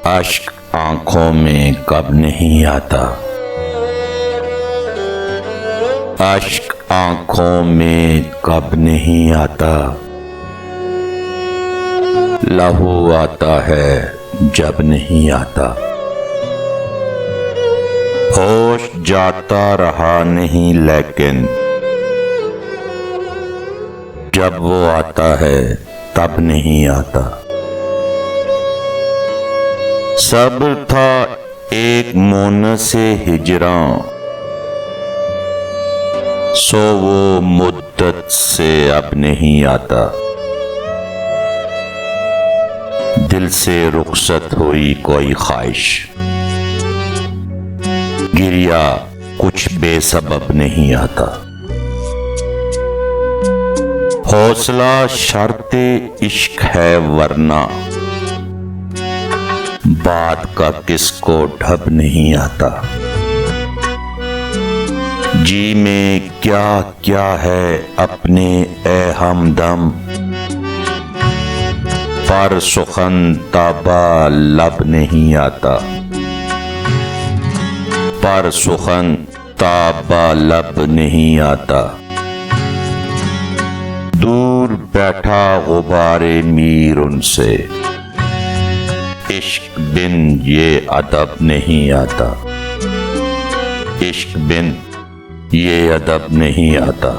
अश्क आंखों में कब नहीं आता, अश्क आंखों में कब नहीं आता। लहू आता है जब नहीं आता, होश जाता रहा नहीं लेकिन जब वो आता है तब नहीं आता। सब्र था एक मोन से हिजरां, सो वो मुद्दत से अब नहीं आता। दिल से रुखसत हुई कोई ख्वाहिश, गिरिया कुछ बेसबब नहीं आता। हौसला शर्ते इश्क है वरना बात का किसको ढब नहीं आता। जी में क्या क्या है अपने ए हमदम, पर सुखन ताबा लब नहीं आता, पर सुखन ताबा लब नहीं आता। दूर बैठा गुबारे मीर उनसे, इश्क बिन ये अदब नहीं आता, इश्क बिन ये अदब नहीं आता।